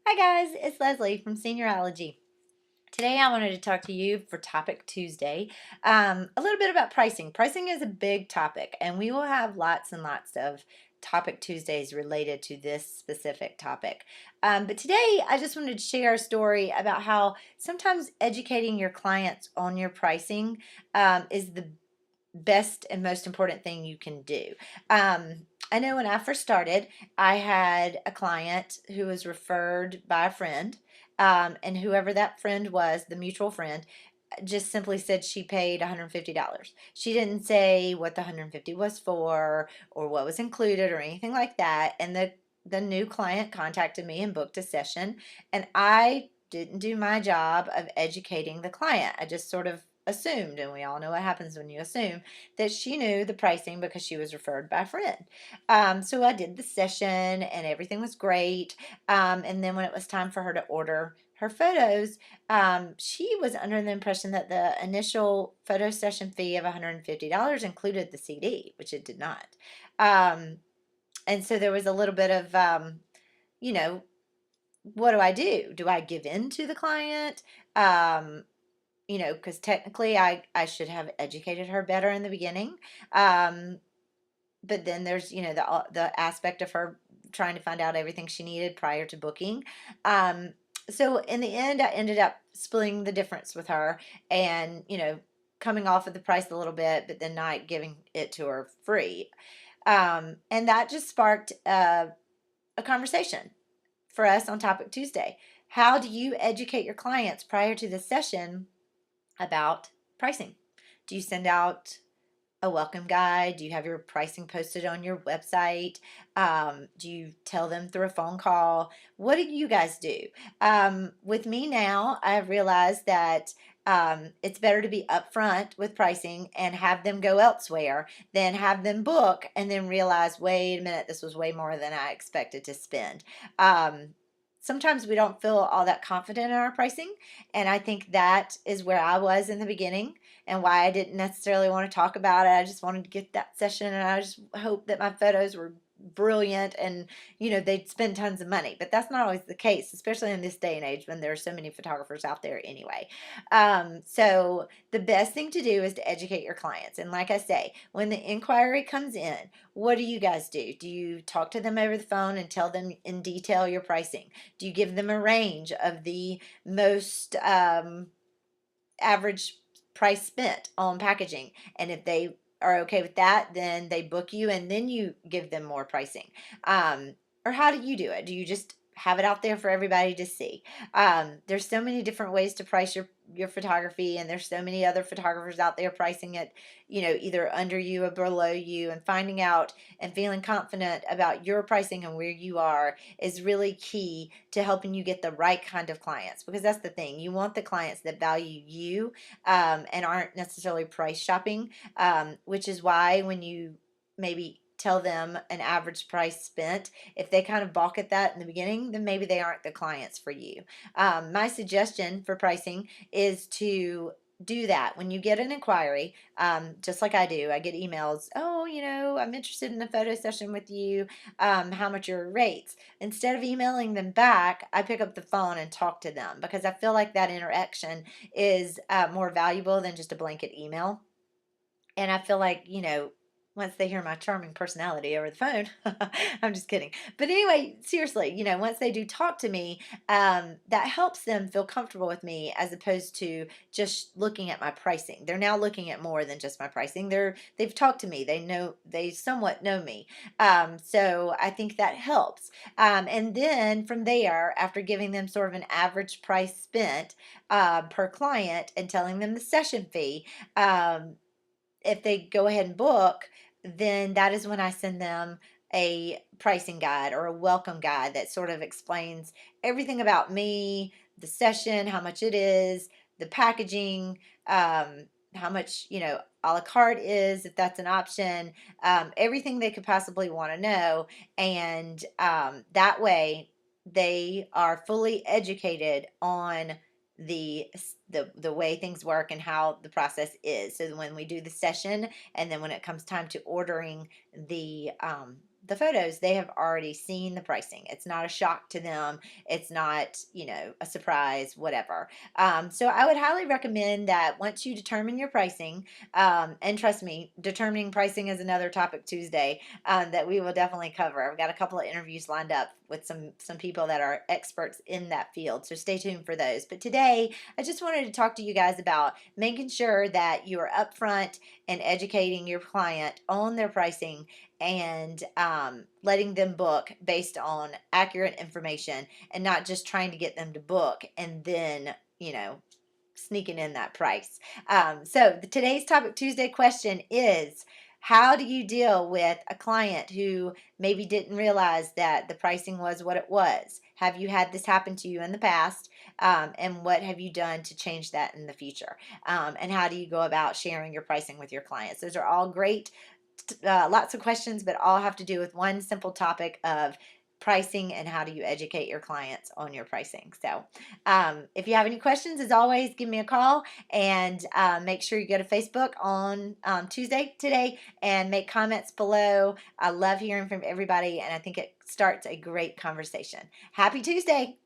Hi guys, it's Leslie from Seniorology. Today I wanted to talk to you for Topic Tuesday a little bit about pricing. Pricing is a big topic, and we will have lots and lots of Topic Tuesdays related to this specific topic. But today I just wanted to share a story about how sometimes educating your clients on your pricing is the best and most important thing you can do. I know when I first started, I had a client who was referred by a friend, and whoever that friend was, the mutual friend, just simply said she paid $150. She didn't say what the 150 was for or what was included or anything like that. And the new client contacted me and booked a session, and I didn't do my job of educating the client. I just sort of assumed, and we all know what happens when you assume, that she knew the pricing because she was referred by a friend. So I did the session and everything was great. And then when it was time for her to order her photos, she was under the impression that the initial photo session fee of $150 included the CD, which it did not. Um, and so there was a little bit of, you know, what do I do? Do I give in to the client? Um, because technically I should have educated her better in the beginning. Um, but then there's, the aspect of her trying to find out everything she needed prior to booking. Um, so in the end, I ended up splitting the difference with her and, coming off of the price a little bit, but then not giving it to her free. And that just sparked a conversation for us on Topic Tuesday. How do you educate your clients prior to the session about pricing? Do you send out a welcome guide? Do you have your pricing posted on your website? Do you tell them through a phone call? What do you guys do? With me now, I've realized that it's better to be upfront with pricing and have them go elsewhere than have them book and then realize, wait a minute, this was way more than I expected to spend. Sometimes we don't feel all that confident in our pricing, and I think that is where I was in the beginning and why I didn't necessarily want to talk about it. I just wanted to get that session, and I just hope that my photos were brilliant and they'd spend tons of money. But that's not always the case, especially in this day and age when there are so many photographers out there anyway. So the best thing to do is to educate your clients. And like I say, when the inquiry comes in, what do you guys do? Do you talk to them over the phone and tell them in detail your pricing? Do you give them a range of the most average price spent on packaging? And if they are okay with that, then they book you and then you give them more pricing. Or how do you do it? Do you just have it out there for everybody to see? There's so many different ways to price your photography, and there's so many other photographers out there pricing it, either under you or below you, and finding out and feeling confident about your pricing and where you are is really key to helping you get the right kind of clients, because that's the thing. You want the clients that value you and aren't necessarily price shopping, which is why when you maybe tell them an average price spent, if they kind of balk at that in the beginning, then maybe they aren't the clients for you. My suggestion for pricing is to do that when you get an inquiry, just like I do. I get emails, oh, I'm interested in a photo session with you. How much are your rates? Instead of emailing them back, I pick up the phone and talk to them, because I feel like that interaction is more valuable than just a blanket email. And I feel like, once they hear my charming personality over the phone, I'm just kidding. But anyway, seriously, once they do talk to me, that helps them feel comfortable with me as opposed to just looking at my pricing. They're now looking at more than just my pricing. They've talked to me. They somewhat know me. So I think that helps. And then from there, after giving them sort of an average price spent per client and telling them the session fee, if they go ahead and book, then that is when I send them a pricing guide or a welcome guide that sort of explains everything about me, the session, how much it is, the packaging, how much, a la carte is, if that's an option, everything they could possibly want to know. And that way they are fully educated on the the way things work and how the process is. So when we do the session, and then when it comes time to ordering the photos, they have already seen the pricing. It's not a shock to them. It's not, a surprise, whatever. So I would highly recommend that once you determine your pricing, and trust me, determining pricing is another topic Tuesday that we will definitely cover. I've got a couple of interviews lined up with some people that are experts in that field, so stay tuned for those. But today, I just wanted to talk to you guys about making sure that you are upfront and educating your client on their pricing and letting them book based on accurate information and not just trying to get them to book and then, sneaking in that price. So today's Topic Tuesday question is, how do you deal with a client who maybe didn't realize that the pricing was what it was? Have you had this happen to you in the past? And what have you done to change that in the future? And how do you go about sharing your pricing with your clients? Those are all great, lots of questions, but all have to do with one simple topic of pricing and how do you educate your clients on your pricing. So if you have any questions, as always, give me a call, and make sure you go to Facebook on Tuesday today and make comments below. I love hearing from everybody, and I think it starts a great conversation. Happy Tuesday.